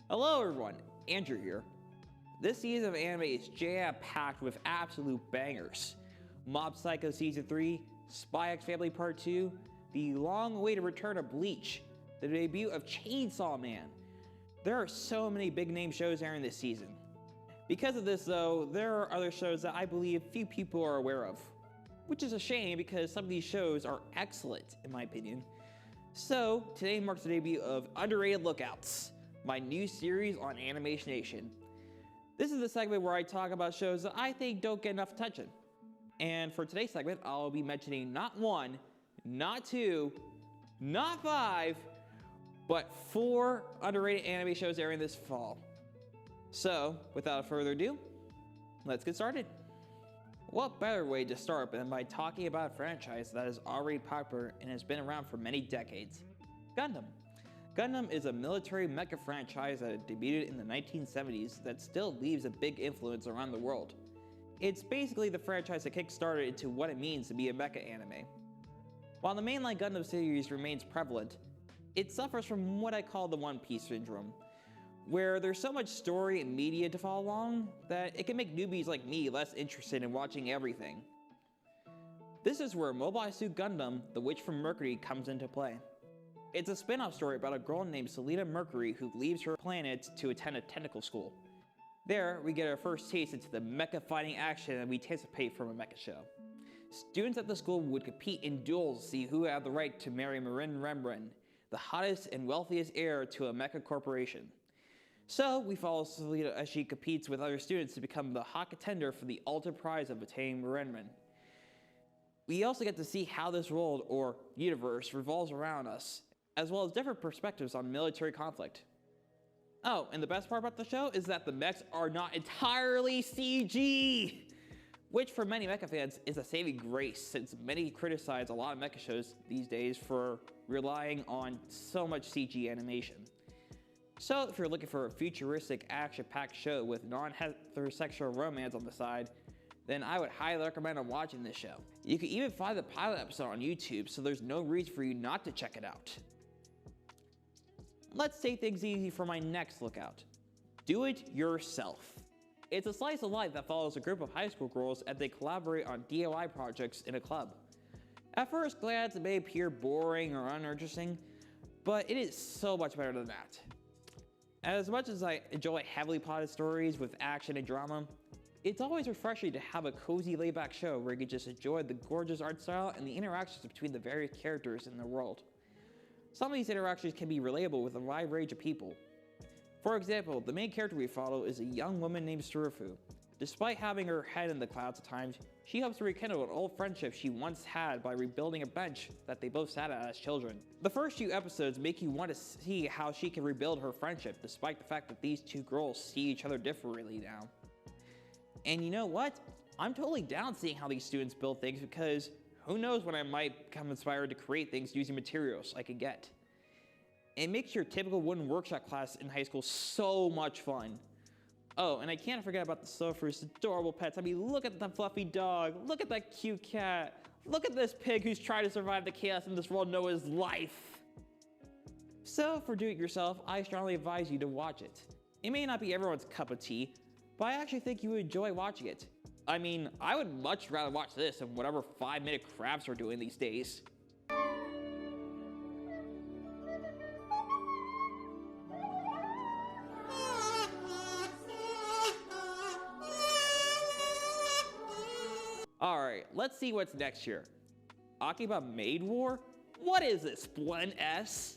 Hello everyone, Andrew here. This season of anime is jam-packed with absolute bangers. Mob Psycho Season 3, Spy X Family Part 2, the long-awaited return of Bleach, the debut of Chainsaw Man. There are so many big-name shows airing this season. Because of this though, there are other shows that I believe few people are aware of. Which is a shame because some of these shows are excellent, in my opinion. So, today marks the debut of Underrated Lookouts, my new series on Animation Nation. This is the segment where I talk about shows that I think don't get enough attention. And for today's segment, I'll be mentioning not one, not two, not five, but 4 underrated anime shows airing this fall. So, without further ado, let's get started. What better way to start than by talking about a franchise that is already popular and has been around for many decades? Gundam. Gundam is a military mecha franchise that debuted in the 1970s that still leaves a big influence around the world. It's basically the franchise that kickstarted into what it means to be a mecha anime. While the mainline Gundam series remains prevalent, it suffers from what I call the One Piece syndrome, where there's so much story and media to follow along that it can make newbies like me less interested in watching everything. This is where Mobile Suit Gundam: The Witch from Mercury comes into play. It's a spin-off story about a girl named Selena Mercury who leaves her planet to attend a technical school. There, we get our first taste into the mecha fighting action that we anticipate from a mecha show. Students at the school would compete in duels to see who had the right to marry Marin Rembrandt, the hottest and wealthiest heir to a mecha corporation. So, we follow Selena as she competes with other students to become the hot contender for the ultimate prize of attaining Rembrandt. We also get to see how this world, or universe, revolves around us, as well as different perspectives on military conflict. Oh, and the best part about the show is that the mechs are not entirely CG! Which for many mecha fans is a saving grace, since many criticize a lot of mecha shows these days for relying on so much CG animation. So if you're looking for a futuristic action-packed show with non-heterosexual romance on the side, then I would highly recommend watching this show. You can even find the pilot episode on YouTube, so there's no reason for you not to check it out. Let's take things easy for my next lookout. Do It Yourself. It's a slice of life that follows a group of high school girls as they collaborate on DIY projects in a club. At first glance, it may appear boring or uninteresting, but it is so much better than that. As much as I enjoy heavily plotted stories with action and drama, it's always refreshing to have a cozy laid-back show where you can just enjoy the gorgeous art style and the interactions between the various characters in the world. Some of these interactions can be relatable with a wide range of people. For example, the main character we follow is a young woman named Surufu. Despite having her head in the clouds at times, she hopes to rekindle an old friendship she once had by rebuilding a bench that they both sat at as children. The first few episodes make you want to see how she can rebuild her friendship, despite the fact that these two girls see each other differently now. And you know what? I'm totally down seeing how these students build things because who knows when I might become inspired to create things using materials I can get. It makes your typical wooden workshop class in high school so much fun. Oh, and I can't forget about the Sofu's adorable pets. I mean, look at the fluffy dog, look at that cute cat, look at this pig who's trying to survive the chaos in this world known as life. So, for Do It Yourself, I strongly advise you to watch it. It may not be everyone's cup of tea, but I actually think you would enjoy watching it. I mean, I would much rather watch this than whatever 5-minute crafts we're doing these days. Alright, let's see what's next here. Akiba Maid War? What is this, Blend S?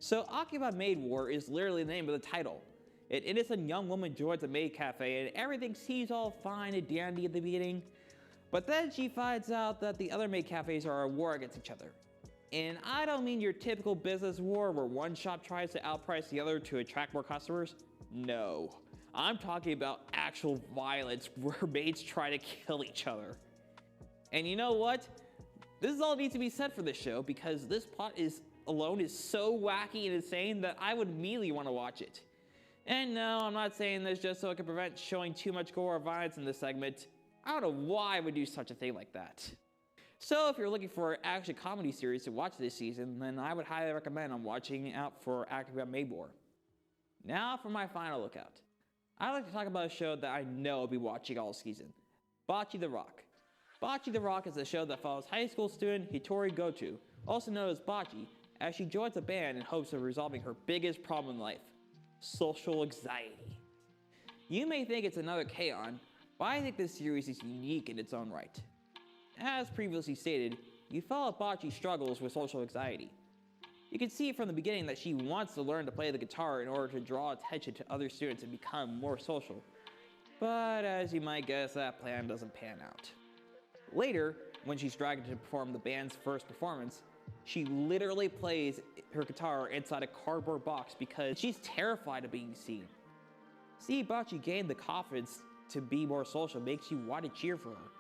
So Akiba Maid War is literally the name of the title. An innocent young woman joins a maid cafe and everything seems all fine and dandy at the beginning, but then she finds out that the other maid cafes are at war against each other. And I don't mean your typical business war where one shop tries to outprice the other to attract more customers. No, I'm talking about actual violence where maids try to kill each other. And you know what? This is all needs to be said for this show because this plot alone is so wacky and insane that I would immediately want to watch it. And no, I'm not saying this just so I can prevent showing too much gore or violence in this segment. I don't know why I would do such a thing like that. So if you're looking for an action comedy series to watch this season, then I would highly recommend watching out for Active Maybor. Now for my final lookout. I'd like to talk about a show that I know I'll be watching all season. Bocce the Rock. Bocce the Rock is a show that follows high school student Hitori Goto, also known as Bocce, as she joins a band in hopes of resolving her biggest problem in life, social anxiety. You may think it's another K-On!, but I think this series is unique in its own right. As previously stated, you follow Bocce's struggles with social anxiety. You can see from the beginning that she wants to learn to play the guitar in order to draw attention to other students and become more social. But as you might guess, that plan doesn't pan out. Later, when she's dragged to perform the band's first performance, she literally plays her guitar inside a cardboard box because she's terrified of being seen. See Bocce gain the confidence to be more social makes you want to cheer for her.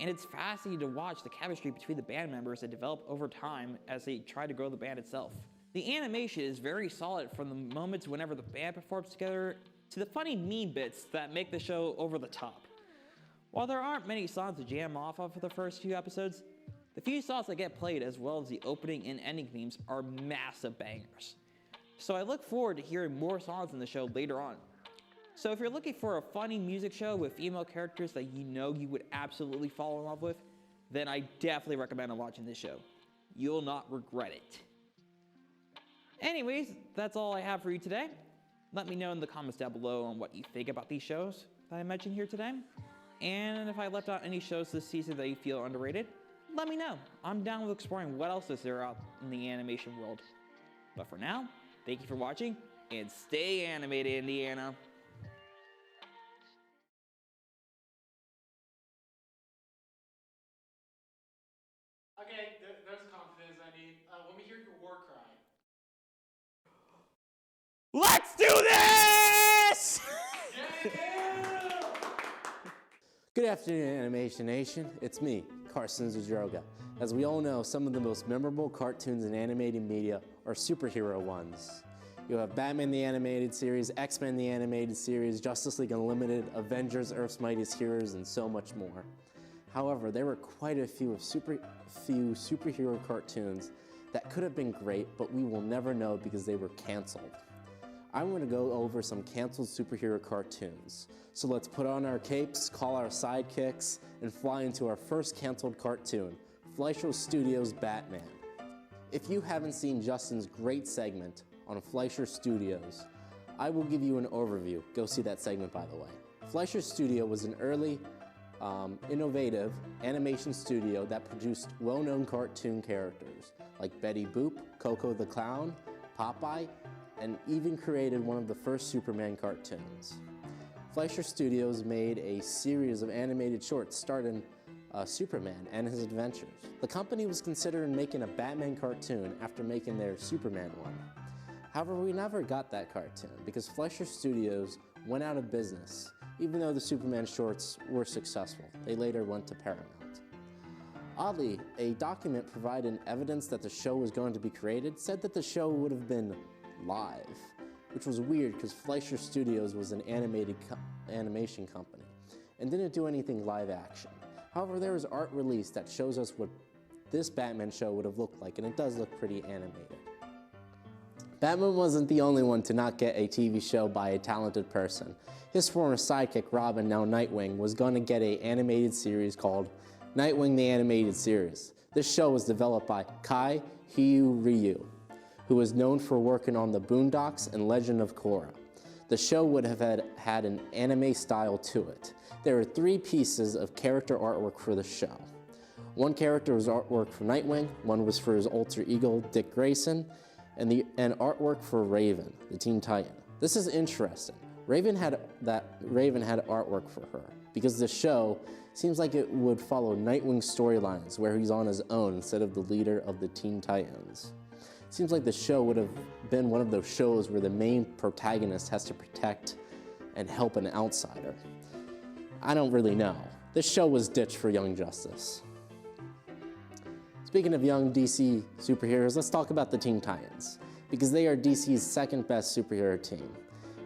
And it's fascinating to watch the chemistry between the band members that develop over time as they try to grow the band itself. The animation is very solid from the moments whenever the band performs together to the funny meme bits that make the show over the top. While there aren't many songs to jam off of for the first few episodes, the few songs that get played as well as the opening and ending themes are massive bangers. So I look forward to hearing more songs in the show later on. So if you're looking for a funny music show with female characters that you know you would absolutely fall in love with, then I definitely recommend watching this show. You'll not regret it. Anyways, that's all I have for you today. Let me know in the comments down below on what you think about these shows that I mentioned here today. And if I left out any shows this season that you feel underrated, let me know. I'm down with exploring what else is there out in the animation world. But for now, thank you for watching, and stay animated, Indiana. Okay, there's confidence I need. Let me hear your war cry. Let's do this! Yeah! Good afternoon, Animation Nation. It's me, Carson. As we all know, some of the most memorable cartoons in animated media are superhero ones. You have Batman the Animated Series, X-Men the Animated Series, Justice League Unlimited, Avengers, Earth's Mightiest Heroes, and so much more. However, there were quite a few superhero cartoons that could have been great, but we will never know because they were canceled. I'm going to go over some canceled superhero cartoons. So let's put on our capes, call our sidekicks, and fly into our first canceled cartoon, Fleischer Studios' Batman. If you haven't seen Justin's great segment on Fleischer Studios, I will give you an overview. Go see that segment, by the way. Fleischer Studio was an early innovative animation studio that produced well-known cartoon characters like Betty Boop, Coco the Clown, Popeye, and even created one of the first Superman cartoons. Fleischer Studios made a series of animated shorts starring Superman and his adventures. The company was considering making a Batman cartoon after making their Superman one. However, we never got that cartoon because Fleischer Studios went out of business. Even though the Superman shorts were successful, they later went to Paramount. Oddly, a document providing evidence that the show was going to be created said that the show would have been live, which was weird because Fleischer Studios was an animation company and didn't do anything live action. However, there was art released that shows us what this Batman show would have looked like, and it does look pretty animated. Batman wasn't the only one to not get a TV show by a talented person. His former sidekick, Robin, now Nightwing, was going to get an animated series called Nightwing the Animated Series. This show was developed by Kai Ryu, who was known for working on The Boondocks and Legend of Korra. The show would have had an anime style to it. There were 3 pieces of character artwork for the show. One character was artwork for Nightwing, one was for his alter ego, Dick Grayson, and artwork for Raven, the Teen Titan. This is interesting. Raven had artwork for her because the show seems like it would follow Nightwing's storylines where he's on his own instead of the leader of the Teen Titans. It seems like the show would have been one of those shows where the main protagonist has to protect and help an outsider. I don't really know. This show was ditched for Young Justice. Speaking of young DC superheroes, let's talk about the Teen Titans, because they are DC's second best superhero team.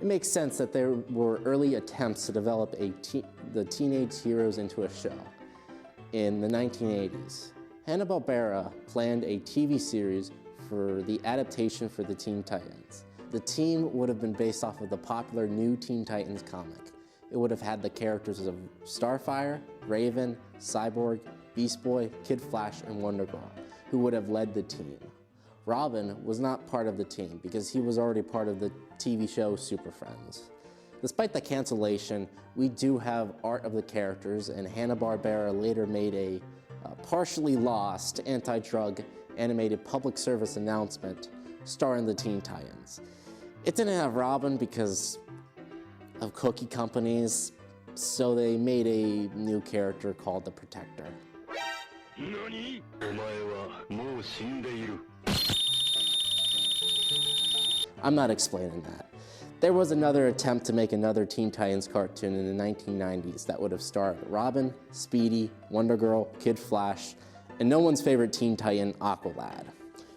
It makes sense that there were early attempts to develop the teenage heroes into a show. In the 1980s, Hanna-Barbera planned a TV series for the adaptation for the Teen Titans. The team would have been based off of the popular New Teen Titans comic. It would have had the characters of Starfire, Raven, Cyborg, Beast Boy, Kid Flash, and Wonder Girl, who would have led the team. Robin was not part of the team because he was already part of the TV show Super Friends. Despite the cancellation, we do have art of the characters, and Hanna-Barbera later made a partially lost anti-drug animated public service announcement starring the Teen Titans. It didn't have Robin because of cookie companies, so they made a new character called the Protector. NANI?! お前はもう死んでいる。 I'm not explaining that. There was another attempt to make another Teen Titans cartoon in the 1990s that would have starred Robin, Speedy, Wonder Girl, Kid Flash, and no one's favorite Teen Titan, Aqualad,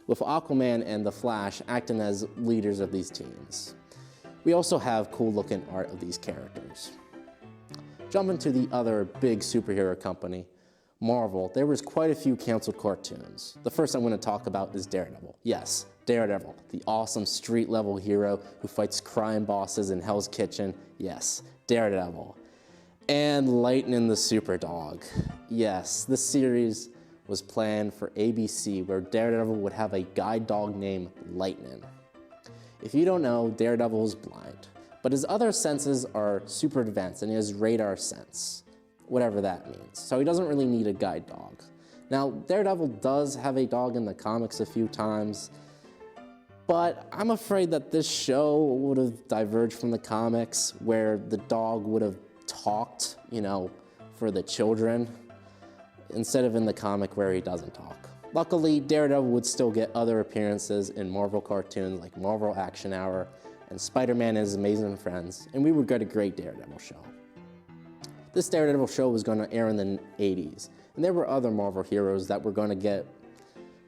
with Aquaman and the Flash acting as leaders of these teams. We also have cool-looking art of these characters. Jumping to the other big superhero company, Marvel, there was quite a few canceled cartoons. The first I'm going to talk about is Daredevil. Yes, Daredevil, the awesome street-level hero who fights crime bosses in Hell's Kitchen. Yes, Daredevil. And Lightning the Superdog. Yes, this series was planned for ABC, where Daredevil would have a guide dog named Lightning. If you don't know, Daredevil is blind, but his other senses are super advanced and he has radar sense, whatever that means. So he doesn't really need a guide dog. Now, Daredevil does have a dog in the comics a few times, but I'm afraid that this show would have diverged from the comics where the dog would have talked, you know, for the children, instead of in the comic where he doesn't talk. Luckily, Daredevil would still get other appearances in Marvel cartoons like Marvel Action Hour and Spider-Man and His Amazing Friends, and we would get a great Daredevil show. This Daredevil show was going to air in the 80s, and there were other Marvel heroes that were going to get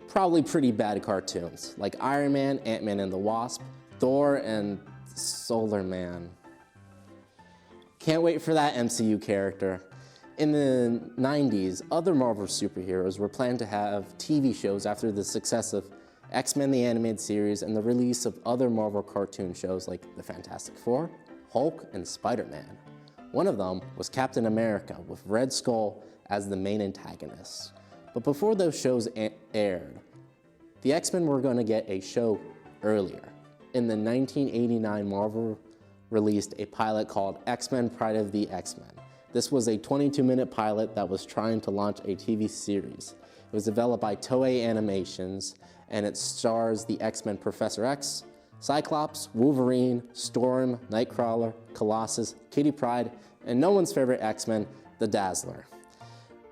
probably pretty bad cartoons, like Iron Man, Ant-Man and the Wasp, Thor, and Solar Man. Can't wait for that MCU character. In the 90s, other Marvel superheroes were planned to have TV shows after the success of X-Men the Animated Series and the release of other Marvel cartoon shows like The Fantastic Four, Hulk, and Spider-Man. One of them was Captain America, with Red Skull as the main antagonist. But before those shows aired, the X-Men were going to get a show earlier. In the 1989, Marvel released a pilot called X-Men Pride of the X-Men. This was a 22-minute pilot that was trying to launch a TV series. It was developed by Toei Animations, and it stars the X-Men Professor X, Cyclops, Wolverine, Storm, Nightcrawler, Colossus, Kitty Pryde, and no one's favorite X-Men, the Dazzler.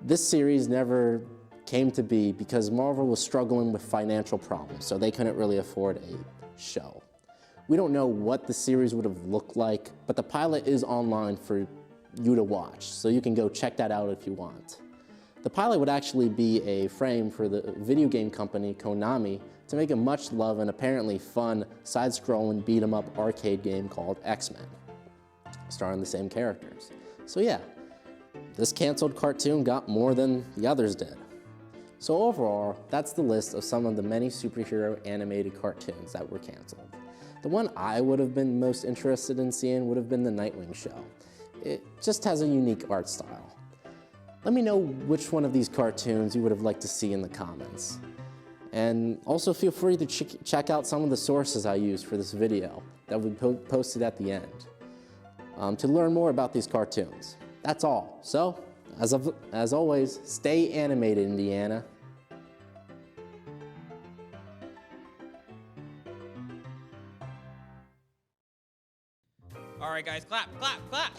This series never came to be because Marvel was struggling with financial problems, so they couldn't really afford a show. We don't know what the series would have looked like, but the pilot is online for you to watch, so you can go check that out if you want. The pilot would actually be a frame for the video game company Konami to make a much loved and apparently fun side-scrolling beat-em-up arcade game called X-Men, starring the same characters. So yeah, this canceled cartoon got more than the others did. So overall, that's the list of some of the many superhero animated cartoons that were canceled. The one I would have been most interested in seeing would have been the Nightwing show. It just has a unique art style. Let me know which one of these cartoons you would have liked to see in the comments. And also feel free to check out some of the sources I used for this video that will be posted at the end to learn more about these cartoons. That's all. So, as always, stay animated, Indiana. All right, guys, clap, clap, clap.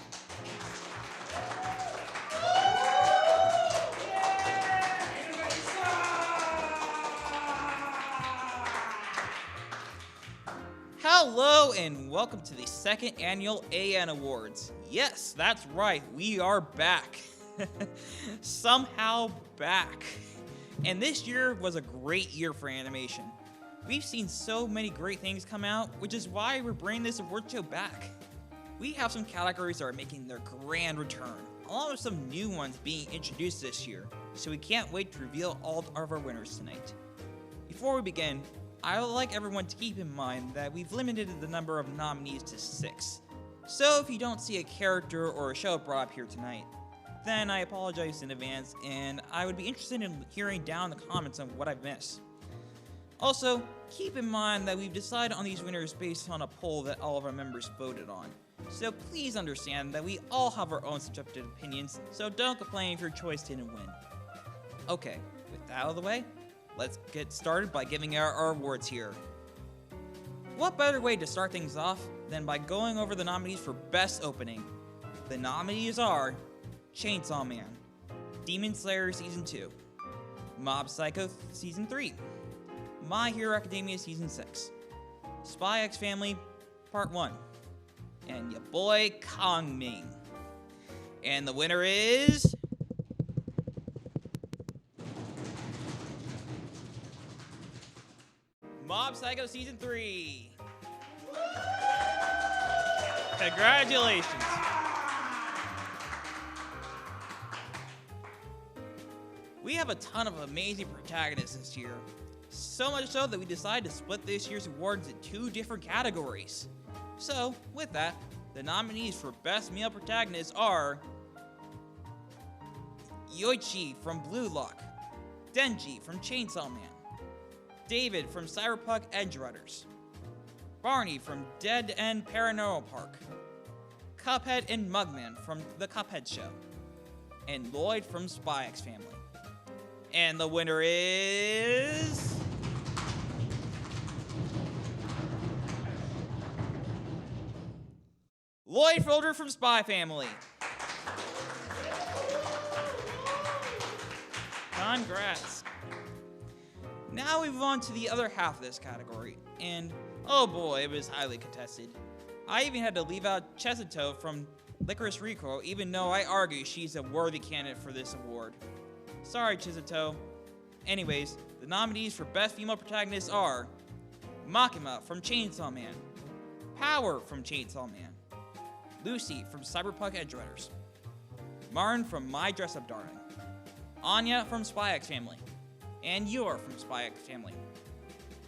Hello and welcome to the second annual AN Awards. Yes, that's right, we are back. Somehow back. And this year was a great year for animation. We've seen so many great things come out, which is why we're bringing this award show back. We have some categories that are making their grand return, along with some new ones being introduced this year, so we can't wait to reveal all of our winners tonight. Before we begin, I would like everyone to keep in mind that we've limited the number of nominees to 6. So if you don't see a character or a show brought up here tonight, then I apologize in advance, and I would be interested in hearing down the comments on what I've missed. Also, keep in mind that we've decided on these winners based on a poll that all of our members voted on. So please understand that we all have our own subjective opinions, so don't complain if your choice didn't win. Okay, with that out of the way, let's get started by giving out our awards here. What better way to start things off than by going over the nominees for Best Opening? The nominees are Chainsaw Man, Demon Slayer Season 2, Mob Psycho Season 3, My Hero Academia Season 6, Spy X Family Part 1, and your boy Kong Ming. And the winner is... Mob Psycho Season 3. Congratulations. We have a ton of amazing protagonists this year. So much so that we decided to split this year's awards into 2 different categories. So, with that, the nominees for Best Male Protagonists are Yoichi from Blue Lock, Denji from Chainsaw Man, David from Cyberpunk Edge Runners, Barney from Dead End Paranormal Park, Cuphead and Mugman from The Cuphead Show, and Lloyd from Spy X Family. And the winner is... Lloyd Folder from Spy Family. Congrats. Now we move on to the other half of this category, and oh boy, it was highly contested. I even had to leave out Chesato from Licorice Recoil, even though I argue she's a worthy candidate for this award. Sorry, Chisato. Anyways, the nominees for Best Female Protagonists are Makima from Chainsaw Man, Power from Chainsaw Man, Lucy from Cyberpunk Edge Runners, Martin from My Dress Up Darling, Anya from Spy X Family, and Yor from Spy X Family.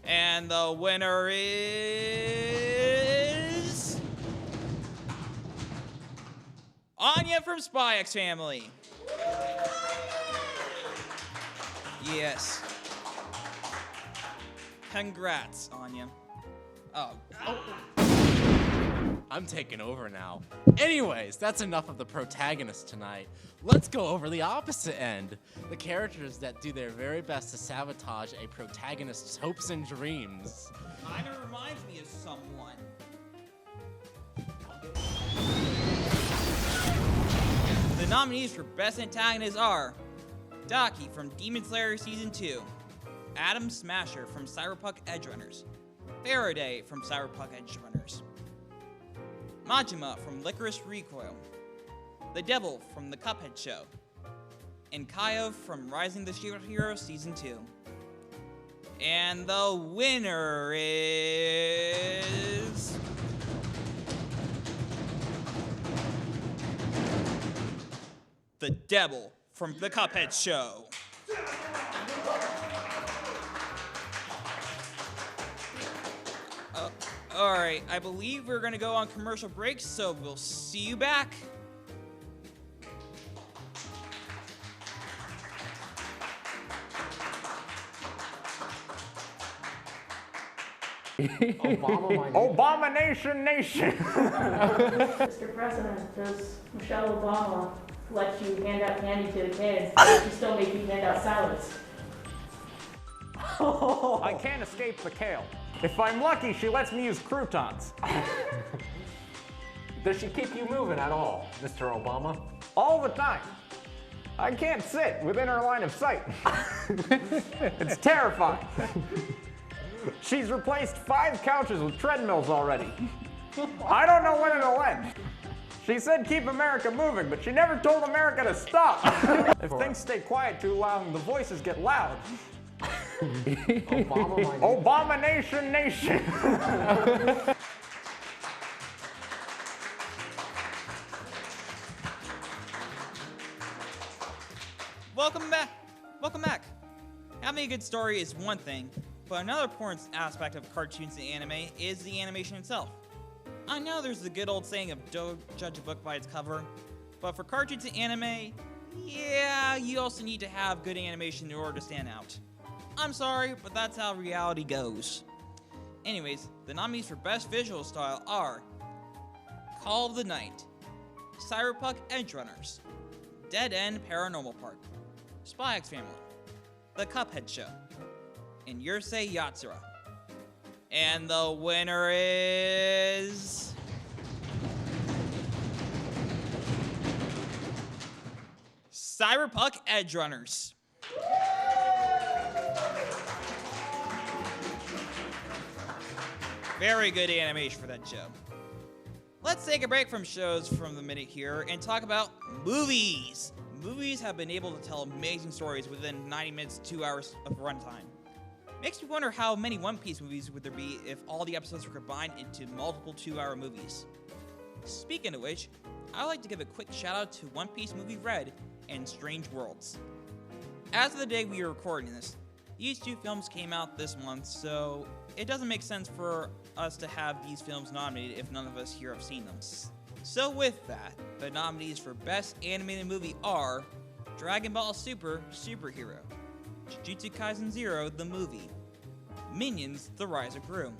And the winner is... Anya from Spy X Family. Yes. Congrats, Anya. Oh. I'm taking over now. Anyways, that's enough of the protagonists tonight. Let's go over the opposite end. The characters that do their very best to sabotage a protagonist's hopes and dreams. Kinda reminds me of someone. The nominees for Best Antagonists are Daki from Demon Slayer Season 2, Adam Smasher from Cyberpunk Edge Runners, Faraday from Cyberpunk Edge Runners, Majima from Licorice Recoil, the Devil from The Cuphead Show, and Kaio from Rising the Shield Hero Season 2. And the winner is... the Devil from The Cuphead Show. Alright, I believe we're gonna go on commercial break, so we'll see you back. Abomination Nation! Mr. President, does Michelle Obama let you hand out candy to the kids, but she still make you hand out salads? I can't escape the kale. If I'm lucky, she lets me use croutons. Does she keep you moving at all, Mr. Obama? All the time. I can't sit within her line of sight. It's terrifying. She's replaced 5 couches with treadmills already. I don't know when it'll end. She said keep America moving, but she never told America to stop. If things stay quiet too long, the voices get loud. Obama Nation. Welcome back. Welcome back. Having a good story is one thing, but another important aspect of cartoons and anime is the animation itself. I know there's the good old saying of don't judge a book by its cover, but for cartoons and anime, yeah, you also need to have good animation in order to stand out. I'm sorry, but that's how reality goes. Anyways, the nominees for Best Visual Style are Call of the Night, Cyberpunk Edge Runners, Dead End Paranormal Park, Spy X Family, The Cuphead Show, and Yursei Yatsura. And the winner is... Cyberpunk Edge Runners. Very good animation for that show. Let's take a break from shows from the minute here and talk about movies. Movies have been able to tell amazing stories within 90 minutes to 2 hours of runtime. Makes me wonder how many One Piece movies would there be if all the episodes were combined into multiple 2-hour movies. Speaking of which, I'd like to give a quick shout out to One Piece movie Red and Strange Worlds. As of the day we are recording this, these two films came out this month, so it doesn't make sense for us to have these films nominated if none of us here have seen them. So with that, the nominees for Best Animated Movie are Dragon Ball Super Superhero, Jujutsu Kaisen 0 the movie, Minions The Rise of Gru,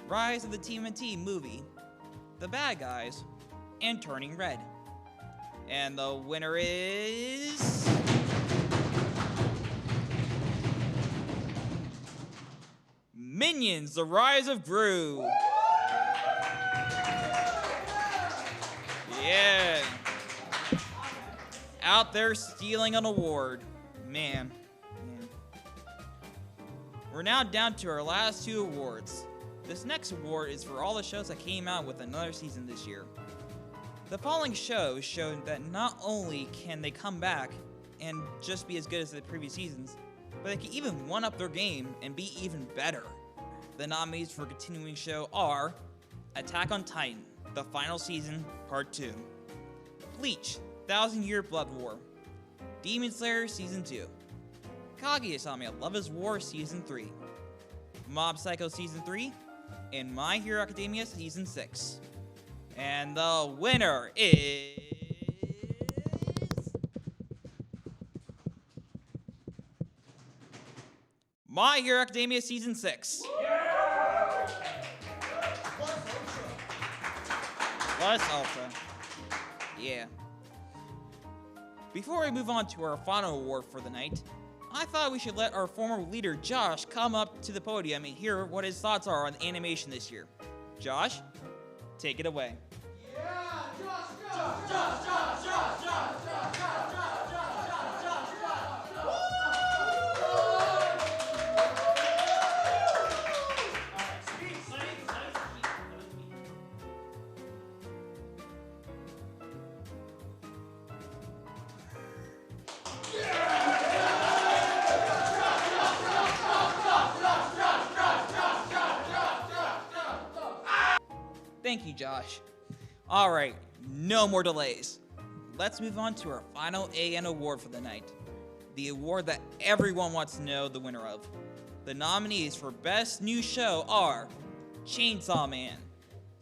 Rise of the TMNT movie, The Bad Guys, and Turning Red. And the winner is... Minions The Rise of Gru. Yeah. Out there stealing an award. Man. We're now down to our last two awards. This next award is for all the shows that came out with another season this year. The following shows showed that not only can they come back and just be as good as the previous seasons, but they can even one-up their game and be even better. The nominees for continuing show are Attack on Titan, the final season, part 2, Bleach, 1,000-Year Blood War, Demon Slayer Season 2, Kaguya-sama Love is War Season 3, Mob Psycho Season 3, and My Hero Academia Season 6. And the winner is... My Hero Academia Season 6. Plus Ultra. Yeah. Before we move on to our final award for the night, I thought we should let our former leader Josh come up to the podium and hear what his thoughts are on animation this year. Josh, take it away. Thank you, Josh. All right, no more delays. Let's move on to our final AN award for the night. The award that everyone wants to know the winner of. The nominees for Best New Show are Chainsaw Man,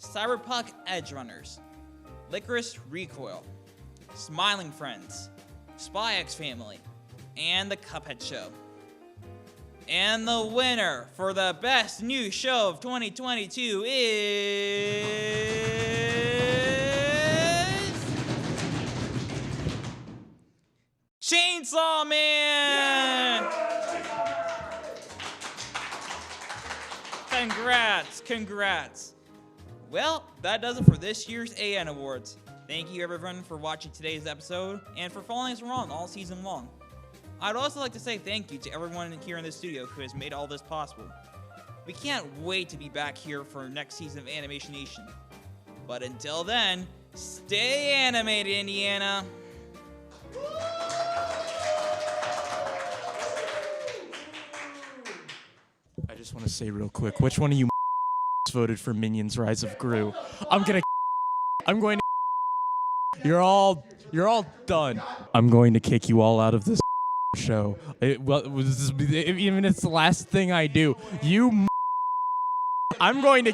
Cyberpunk Edge Runners, Licorice Recoil, Smiling Friends, Spy X Family, and The Cuphead Show. And the winner for the Best New Show of 2022 is... Chainsaw Man! Congrats. Well, that does it for this year's AN Awards. Thank you everyone for watching today's episode and for following us around all season long. I'd also like to say thank you to everyone here in the studio who has made all this possible. We can't wait to be back here for next season of Animation Nation. But until then, stay animated, Indiana! just want to say real quick, which one of you voted for Minions Rise of Gru? I'm going to You're all done. I'm going to kick you all out of this show. Even if it's the last thing I do. I'm going to